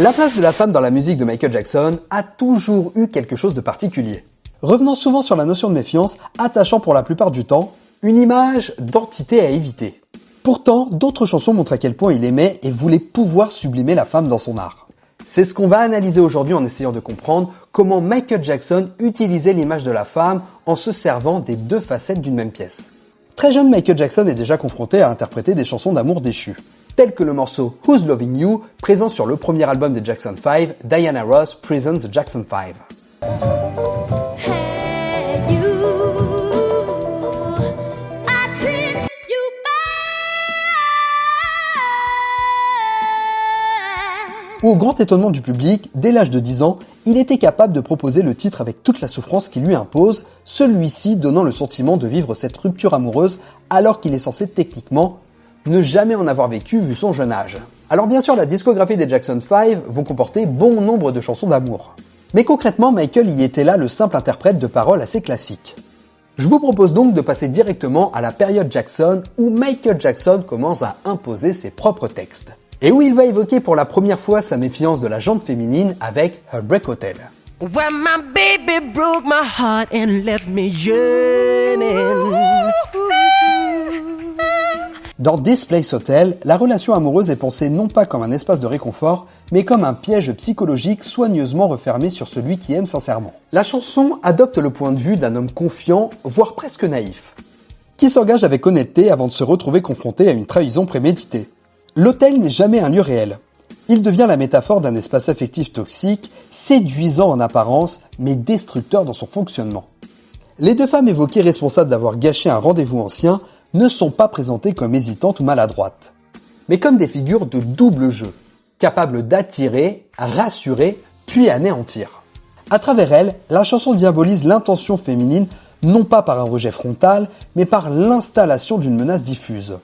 La place de la femme dans la musique de Michael Jackson a toujours eu quelque chose de particulier. Revenant souvent sur la notion de méfiance, attachant pour la plupart du temps une image d'entité à éviter. Pourtant, d'autres chansons montrent à quel point il aimait et voulait pouvoir sublimer la femme dans son art. C'est ce qu'on va analyser aujourd'hui en essayant de comprendre comment Michael Jackson utilisait l'image de la femme en se servant des deux facettes d'une même pièce. Très jeune, Michael Jackson est déjà confronté à interpréter des chansons d'amour déchues, telles que le morceau Who's Loving You, présent sur le premier album des Jackson 5, Diana Ross Presents the Jackson 5. Au grand étonnement du public, dès l'âge de 10 ans, il était capable de proposer le titre avec toute la souffrance qu'il lui impose, celui-ci donnant le sentiment de vivre cette rupture amoureuse alors qu'il est censé techniquement ne jamais en avoir vécu vu son jeune âge. Alors bien sûr, la discographie des Jackson 5 vont comporter bon nombre de chansons d'amour. Mais concrètement, Michael y était là le simple interprète de paroles assez classiques. Je vous propose donc de passer directement à la période Jackson où Michael Jackson commence à imposer ses propres textes. Et où il va évoquer pour la première fois sa méfiance de la gente féminine avec Heartbreak Hotel. When my baby broke my heart and left me yearning. Dans This Place Hotel, la relation amoureuse est pensée non pas comme un espace de réconfort, mais comme un piège psychologique soigneusement refermé sur celui qui aime sincèrement. La chanson adopte le point de vue d'un homme confiant, voire presque naïf, qui s'engage avec honnêteté avant de se retrouver confronté à une trahison préméditée. L'hôtel n'est jamais un lieu réel. Il devient la métaphore d'un espace affectif toxique, séduisant en apparence, mais destructeur dans son fonctionnement. Les deux femmes évoquées responsables d'avoir gâché un rendez-vous ancien ne sont pas présentées comme hésitantes ou maladroites, mais comme des figures de double jeu, capables d'attirer, rassurer, puis anéantir. À travers elles, la chanson diabolise l'intention féminine non pas par un rejet frontal, mais par l'installation d'une menace diffuse.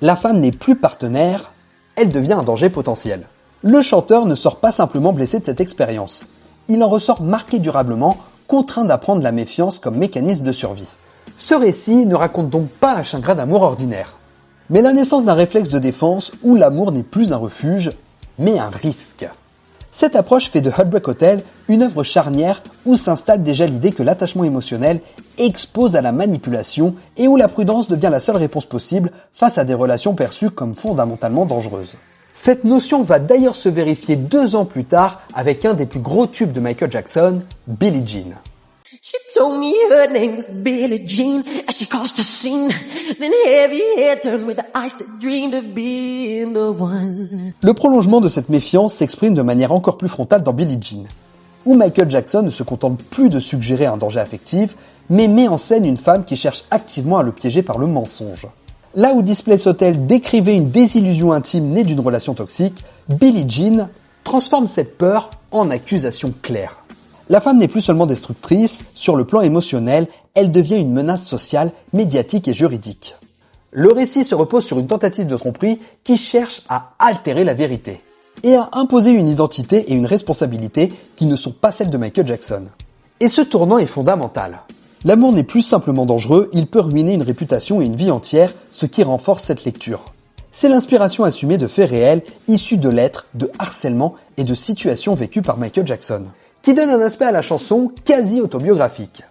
La femme n'est plus partenaire, elle devient un danger potentiel. Le chanteur ne sort pas simplement blessé de cette expérience. Il en ressort marqué durablement, contraint d'apprendre la méfiance comme mécanisme de survie. Ce récit ne raconte donc pas un chagrin d'amour ordinaire, mais la naissance d'un réflexe de défense où l'amour n'est plus un refuge, mais un risque. Cette approche fait de Heartbreak Hotel une œuvre charnière où s'installe déjà l'idée que l'attachement émotionnel expose à la manipulation et où la prudence devient la seule réponse possible face à des relations perçues comme fondamentalement dangereuses. Cette notion va d'ailleurs se vérifier 2 ans plus tard avec un des plus gros tubes de Michael Jackson, Billie Jean. She told me her name was Billie Jean as she caused a scene. Then heavy hair turned with the eyes that dreamed of being the one. Le prolongement de cette méfiance s'exprime de manière encore plus frontale dans Billie Jean, où Michael Jackson ne se contente plus de suggérer un danger affectif, mais met en scène une femme qui cherche activement à le piéger par le mensonge. Là où This Place Hotel décrivait une désillusion intime née d'une relation toxique, Billie Jean transforme cette peur en accusation claire. La femme n'est plus seulement destructrice, sur le plan émotionnel, elle devient une menace sociale, médiatique et juridique. Le récit se repose sur une tentative de tromperie qui cherche à altérer la vérité et à imposer une identité et une responsabilité qui ne sont pas celles de Michael Jackson. Et ce tournant est fondamental. L'amour n'est plus simplement dangereux, il peut ruiner une réputation et une vie entière, ce qui renforce cette lecture. C'est l'inspiration assumée de faits réels, issus de lettres, de harcèlement et de situations vécues par Michael Jackson, qui donne un aspect à la chanson quasi autobiographique.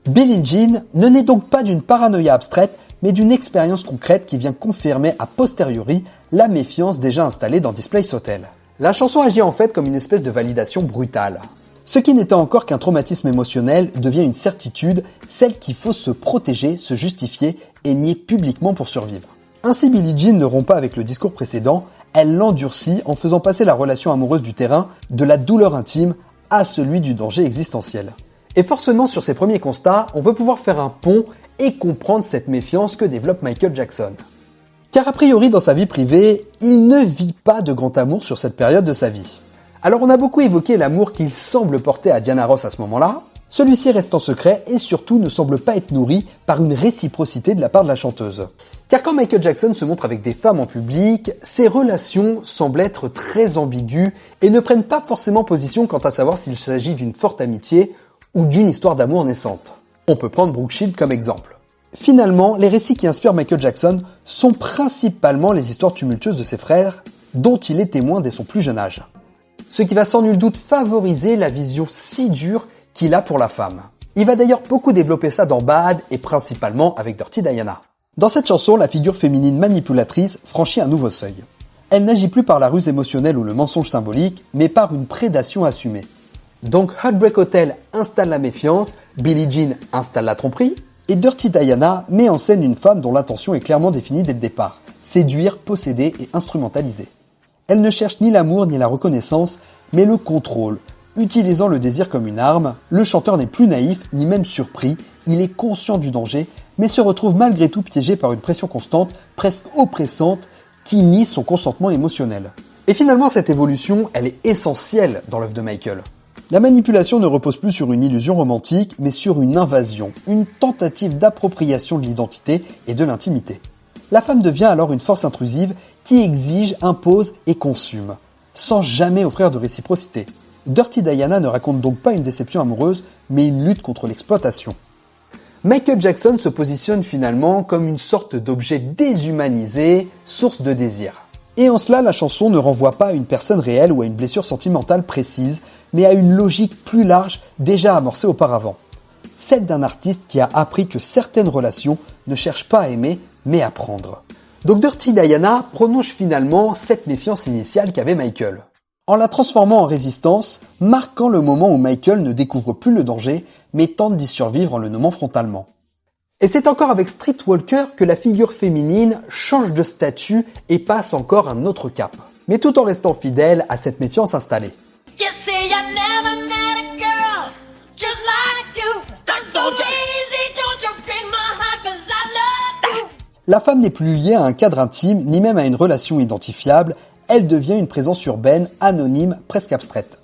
Billie Jean ne naît donc pas d'une paranoïa abstraite, mais d'une expérience concrète qui vient confirmer a posteriori la méfiance déjà installée dans This Place Hotel. La chanson agit en fait comme une espèce de validation brutale. Ce qui n'était encore qu'un traumatisme émotionnel devient une certitude, celle qu'il faut se protéger, se justifier et nier publiquement pour survivre. Ainsi, Billie Jean ne rompt pas avec le discours précédent, elle l'endurcit en faisant passer la relation amoureuse du terrain de la douleur intime à celui du danger existentiel. Et forcément, sur ces premiers constats, on veut pouvoir faire un pont et comprendre cette méfiance que développe Michael Jackson. Car a priori, dans sa vie privée, il ne vit pas de grand amour sur cette période de sa vie. Alors on a beaucoup évoqué l'amour qu'il semble porter à Diana Ross à ce moment-là, celui-ci reste en secret et surtout ne semble pas être nourri par une réciprocité de la part de la chanteuse. Car quand Michael Jackson se montre avec des femmes en public, ses relations semblent être très ambiguës et ne prennent pas forcément position quant à savoir s'il s'agit d'une forte amitié ou d'une histoire d'amour naissante. On peut prendre Brooke Shields comme exemple. Finalement, les récits qui inspirent Michael Jackson sont principalement les histoires tumultueuses de ses frères, dont il est témoin dès son plus jeune âge. ce qui va sans nul doute favoriser la vision si dure qu'il a pour la femme. Il va d'ailleurs beaucoup développer ça dans Bad et principalement avec Dirty Diana. Dans cette chanson, la figure féminine manipulatrice franchit un nouveau seuil. Elle n'agit plus par la ruse émotionnelle ou le mensonge symbolique, mais par une prédation assumée. Donc Heartbreak Hotel installe la méfiance, Billie Jean installe la tromperie, et Dirty Diana met en scène une femme dont l'intention est clairement définie dès le départ, séduire, posséder et instrumentaliser. Elle ne cherche ni l'amour ni la reconnaissance, mais le contrôle. Utilisant le désir comme une arme, le chanteur n'est plus naïf ni même surpris, il est conscient du danger, mais se retrouve malgré tout piégé par une pression constante, presque oppressante, qui nie son consentement émotionnel. Et finalement, cette évolution, elle est essentielle dans l'œuvre de Michael. La manipulation ne repose plus sur une illusion romantique, mais sur une invasion, une tentative d'appropriation de l'identité et de l'intimité. La femme devient alors une force intrusive qui exige, impose et consume, sans jamais offrir de réciprocité. Dirty Diana ne raconte donc pas une déception amoureuse, mais une lutte contre l'exploitation. Michael Jackson se positionne finalement comme une sorte d'objet déshumanisé, source de désir. Et en cela, la chanson ne renvoie pas à une personne réelle ou à une blessure sentimentale précise, mais à une logique plus large déjà amorcée auparavant. Celle d'un artiste qui a appris que certaines relations ne cherchent pas à aimer, mais à prendre. Donc Dirty Diana prolonge finalement cette méfiance initiale qu'avait Michael, en la transformant en résistance, marquant le moment où Michael ne découvre plus le danger, mais tente d'y survivre en le nommant frontalement. Et c'est encore avec Streetwalker que la figure féminine change de statut et passe encore un autre cap, mais tout en restant fidèle à cette méfiance installée. You see, I never met a girl just like you. I'm so easy, don't you break my heart 'cause I love you. La femme n'est plus liée à un cadre intime, ni même à une relation identifiable, elle devient une présence urbaine, anonyme, presque abstraite.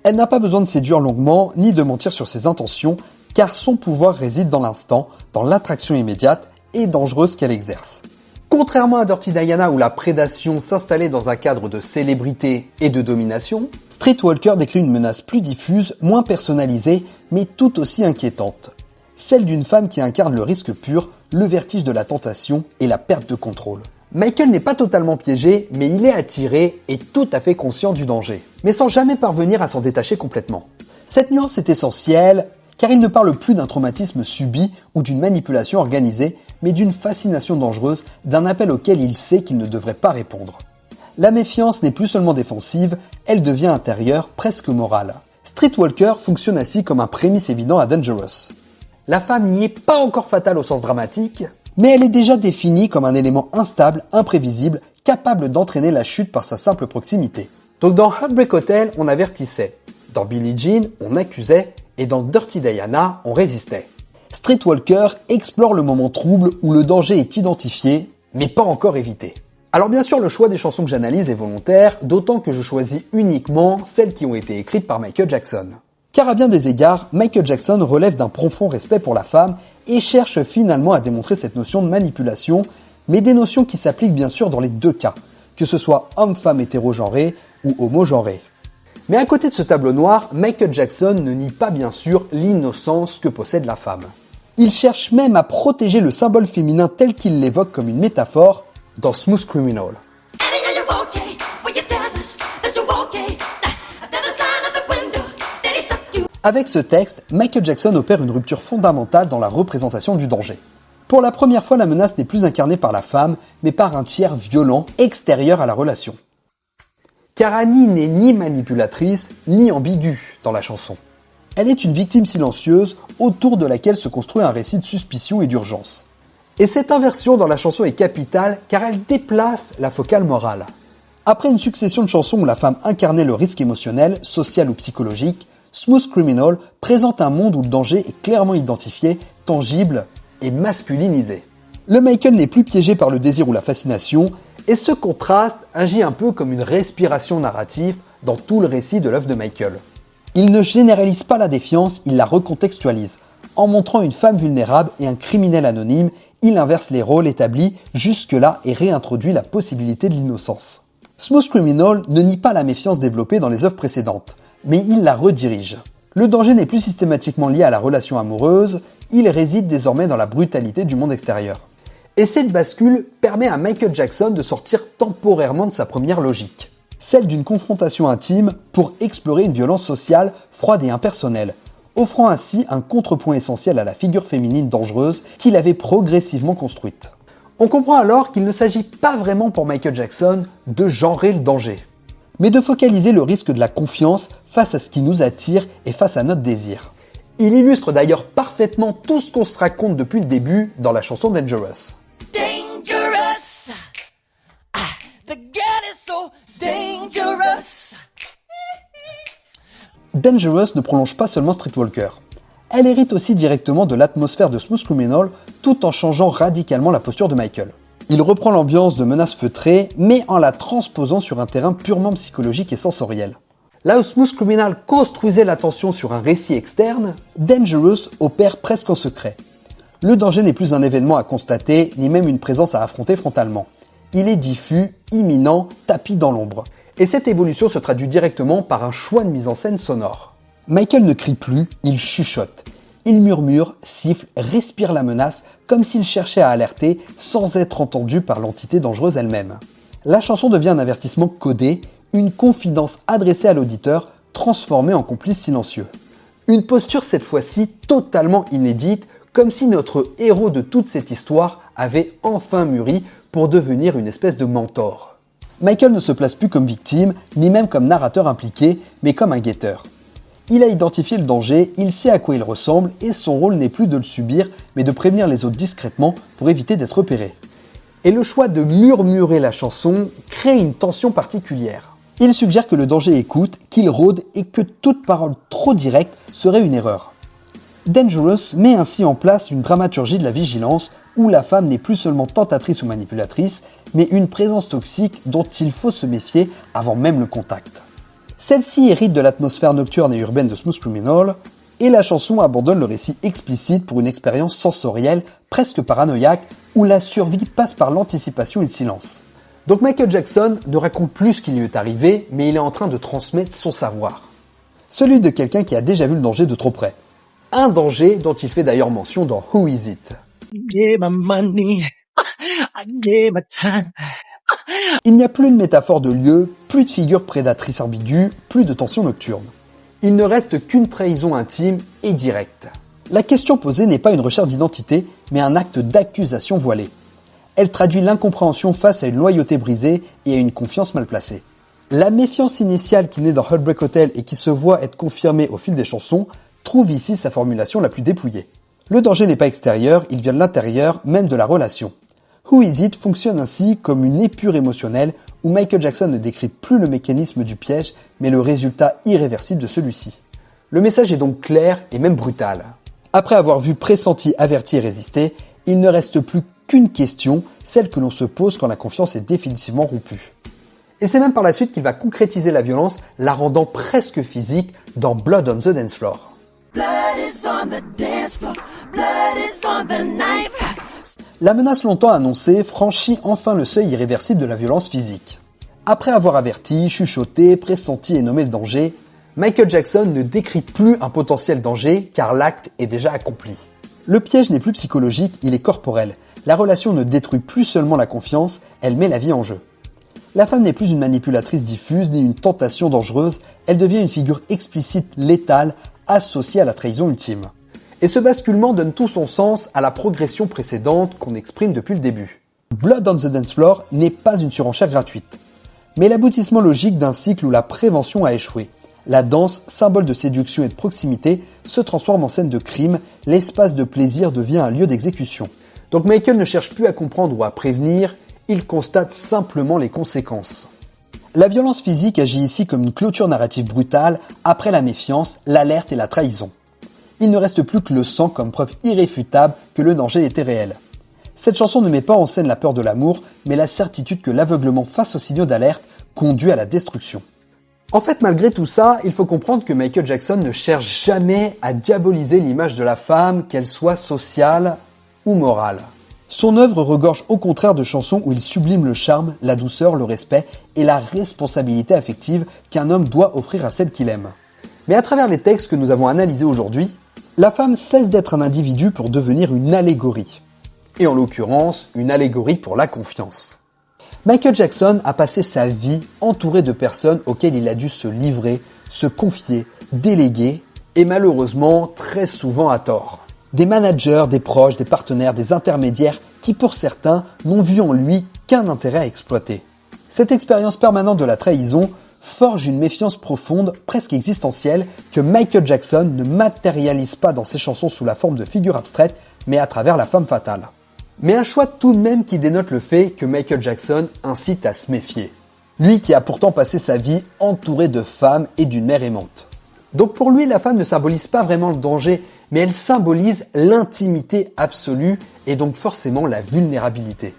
Elle n'a pas besoin de séduire longuement, ni de mentir sur ses intentions, car son pouvoir réside dans l'instant, dans l'attraction immédiate et dangereuse qu'elle exerce. Contrairement à Dirty Diana où la prédation s'installait dans un cadre de célébrité et de domination, Streetwalker décrit une menace plus diffuse, moins personnalisée, mais tout aussi inquiétante. Celle d'une femme qui incarne le risque pur, le vertige de la tentation et la perte de contrôle. Michael n'est pas totalement piégé, mais il est attiré et tout à fait conscient du danger, mais sans jamais parvenir à s'en détacher complètement. Cette nuance est essentielle, car il ne parle plus d'un traumatisme subi ou d'une manipulation organisée, mais d'une fascination dangereuse, d'un appel auquel il sait qu'il ne devrait pas répondre. La méfiance n'est plus seulement défensive, elle devient intérieure, presque morale. Streetwalker fonctionne ainsi comme un prémisse évident à Dangerous. La femme n'y est pas encore fatale au sens dramatique, mais elle est déjà définie comme un élément instable, imprévisible, capable d'entraîner la chute par sa simple proximité. Donc dans Heartbreak Hotel, on avertissait, dans Billie Jean, on accusait, et dans Dirty Diana, on résistait. Streetwalker explore le moment trouble où le danger est identifié, mais pas encore évité. Alors bien sûr, le choix des chansons que j'analyse est volontaire, d'autant que je choisis uniquement celles qui ont été écrites par Michael Jackson. Car à bien des égards, Michael Jackson relève d'un profond respect pour la femme et cherche finalement à démontrer cette notion de manipulation, mais des notions qui s'appliquent bien sûr dans les deux cas, que ce soit homme-femme hétérogenré ou homogenré. Mais à côté de ce tableau noir, Michael Jackson ne nie pas bien sûr l'innocence que possède la femme. Il cherche même à protéger le symbole féminin tel qu'il l'évoque comme une métaphore dans Smooth Criminal. Avec ce texte, Michael Jackson opère une rupture fondamentale dans la représentation du danger. Pour la première fois, la menace n'est plus incarnée par la femme, mais par un tiers violent, extérieur à la relation. Car Annie n'est ni manipulatrice, ni ambiguë dans la chanson. Elle est une victime silencieuse, autour de laquelle se construit un récit de suspicion et d'urgence. Et cette inversion dans la chanson est capitale, car elle déplace la focale morale. Après une succession de chansons où la femme incarnait le risque émotionnel, social ou psychologique, Smooth Criminal présente un monde où le danger est clairement identifié, tangible et masculinisé. Le Michael n'est plus piégé par le désir ou la fascination, et ce contraste agit un peu comme une respiration narrative dans tout le récit de l'œuvre de Michael. Il ne généralise pas la défiance, il la recontextualise. En montrant une femme vulnérable et un criminel anonyme, il inverse les rôles établis jusque-là et réintroduit la possibilité de l'innocence. Smooth Criminal ne nie pas la méfiance développée dans les œuvres précédentes, mais il la redirige. Le danger n'est plus systématiquement lié à la relation amoureuse, il réside désormais dans la brutalité du monde extérieur. Et cette bascule permet à Michael Jackson de sortir temporairement de sa première logique. celle d'une confrontation intime pour explorer une violence sociale froide et impersonnelle, offrant ainsi un contrepoint essentiel à la figure féminine dangereuse qu'il avait progressivement construite. On comprend alors qu'il ne s'agit pas vraiment pour Michael Jackson de genrer le danger, mais de focaliser le risque de la confiance face à ce qui nous attire et face à notre désir. Il illustre d'ailleurs parfaitement tout ce qu'on se raconte depuis le début dans la chanson Dangerous. Dangerous. The girl is so dangerous. Dangerous ne prolonge pas seulement Streetwalker. Elle hérite aussi directement de l'atmosphère de Smooth Criminal tout en changeant radicalement la posture de Michael. Il reprend l'ambiance de menaces feutrées, mais en la transposant sur un terrain purement psychologique et sensoriel. Là où Smooth Criminal construisait l'attention sur un récit externe, Dangerous opère presque en secret. Le danger n'est plus un événement à constater, ni même une présence à affronter frontalement. Il est diffus, imminent, tapi dans l'ombre. Et cette évolution se traduit directement par un choix de mise en scène sonore. Michael ne crie plus, il chuchote. Il murmure, siffle, respire la menace, comme s'il cherchait à alerter sans être entendu par l'entité dangereuse elle-même. La chanson devient un avertissement codé, une confidence adressée à l'auditeur, transformée en complice silencieux. Une posture cette fois-ci totalement inédite, comme si notre héros de toute cette histoire avait enfin mûri pour devenir une espèce de mentor. Michael ne se place plus comme victime, ni même comme narrateur impliqué, mais comme un guetteur. Il a identifié le danger, il sait à quoi il ressemble, et son rôle n'est plus de le subir, mais de prévenir les autres discrètement pour éviter d'être repéré. Et le choix de murmurer la chanson crée une tension particulière. Il suggère que le danger écoute, qu'il rôde et que toute parole trop directe serait une erreur. Dangerous met ainsi en place une dramaturgie de la vigilance où la femme n'est plus seulement tentatrice ou manipulatrice, mais une présence toxique dont il faut se méfier avant même le contact. Celle-ci hérite de l'atmosphère nocturne et urbaine de Smooth Criminal, et la chanson abandonne le récit explicite pour une expérience sensorielle, presque paranoïaque, où la survie passe par l'anticipation et le silence. Donc Michael Jackson ne raconte plus ce qui lui est arrivé, mais il est en train de transmettre son savoir. Celui de quelqu'un qui a déjà vu le danger de trop près. Un danger dont il fait d'ailleurs mention dans Who Is It. Give my money. I give my time. Il n'y a plus de métaphore de lieu, plus de figure prédatrice ambiguë, plus de tension nocturne. Il ne reste qu'une trahison intime et directe. La question posée n'est pas une recherche d'identité, mais un acte d'accusation voilée. Elle traduit l'incompréhension face à une loyauté brisée et à une confiance mal placée. La méfiance initiale qui naît dans Heartbreak Hotel et qui se voit être confirmée au fil des chansons trouve ici sa formulation la plus dépouillée. Le danger n'est pas extérieur, il vient de l'intérieur, même de la relation. Who Is It fonctionne ainsi comme une épure émotionnelle où Michael Jackson ne décrit plus le mécanisme du piège, mais le résultat irréversible de celui-ci. Le message est donc clair et même brutal. Après avoir vu pressenti, averti et résisté, il ne reste plus qu'une question, celle que l'on se pose quand la confiance est définitivement rompue. Et c'est même par la suite qu'il va concrétiser la violence, la rendant presque physique dans Blood on the Dance Floor. Blood is on the dance floor. Blood is on the knife. La menace longtemps annoncée franchit enfin le seuil irréversible de la violence physique. Après avoir averti, chuchoté, pressenti et nommé le danger, Michael Jackson ne décrit plus un potentiel danger car l'acte est déjà accompli. Le piège n'est plus psychologique, il est corporel. La relation ne détruit plus seulement la confiance, elle met la vie en jeu. La femme n'est plus une manipulatrice diffuse ni une tentation dangereuse, elle devient une figure explicite, létale, associée à la trahison ultime. Et ce basculement donne tout son sens à la progression précédente qu'on exprime depuis le début. Blood on the Dance Floor n'est pas une surenchère gratuite, mais l'aboutissement logique d'un cycle où la prévention a échoué. La danse, symbole de séduction et de proximité, se transforme en scène de crime, l'espace de plaisir devient un lieu d'exécution. Donc Michael ne cherche plus à comprendre ou à prévenir, il constate simplement les conséquences. La violence physique agit ici comme une clôture narrative brutale après la méfiance, l'alerte et la trahison. Il ne reste plus que le sang comme preuve irréfutable que le danger était réel. Cette chanson ne met pas en scène la peur de l'amour, mais la certitude que l'aveuglement face aux signaux d'alerte conduit à la destruction. En fait, malgré tout ça, il faut comprendre que Michael Jackson ne cherche jamais à diaboliser l'image de la femme, qu'elle soit sociale ou morale. Son œuvre regorge au contraire de chansons où il sublime le charme, la douceur, le respect et la responsabilité affective qu'un homme doit offrir à celle qu'il aime. Mais à travers les textes que nous avons analysés aujourd'hui, la femme cesse d'être un individu pour devenir une allégorie. Et en l'occurrence, une allégorie pour la confiance. Michael Jackson a passé sa vie entouré de personnes auxquelles il a dû se livrer, se confier, déléguer, et malheureusement très souvent à tort. Des managers, des proches, des partenaires, des intermédiaires qui pour certains n'ont vu en lui qu'un intérêt à exploiter. Cette expérience permanente de la trahison forge une méfiance profonde, presque existentielle, que Michael Jackson ne matérialise pas dans ses chansons sous la forme de figures abstraites, mais à travers la femme fatale. Mais un choix tout de même qui dénote le fait que Michael Jackson incite à se méfier. Lui qui a pourtant passé sa vie entouré de femmes et d'une mère aimante. Donc pour lui, la femme ne symbolise pas vraiment le danger, mais elle symbolise l'intimité absolue et donc forcément la vulnérabilité.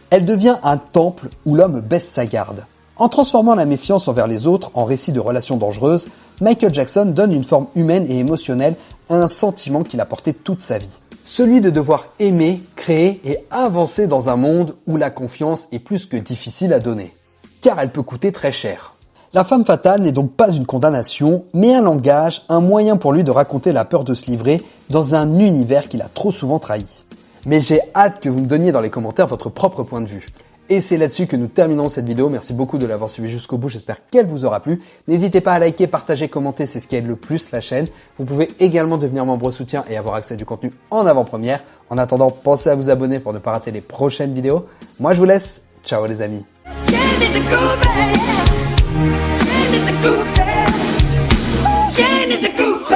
Elle devient un temple où l'homme baisse sa garde. En transformant la méfiance envers les autres en récit de relations dangereuses, Michael Jackson donne une forme humaine et émotionnelle à un sentiment qu'il a porté toute sa vie. Celui de devoir aimer, créer et avancer dans un monde où la confiance est plus que difficile à donner. Car elle peut coûter très cher. La femme fatale n'est donc pas une condamnation, mais un langage, un moyen pour lui de raconter la peur de se livrer dans un univers qu'il a trop souvent trahi. Mais j'ai hâte que vous me donniez dans les commentaires votre propre point de vue. Et c'est là-dessus que nous terminons cette vidéo. Merci beaucoup de l'avoir suivi jusqu'au bout. J'espère qu'elle vous aura plu. N'hésitez pas à liker, partager, commenter. C'est ce qui aide le plus la chaîne. Vous pouvez également devenir membre soutien et avoir accès à du contenu en avant-première. En attendant, pensez à vous abonner pour ne pas rater les prochaines vidéos. Moi, je vous laisse. Ciao les amis. Jane is a groupie.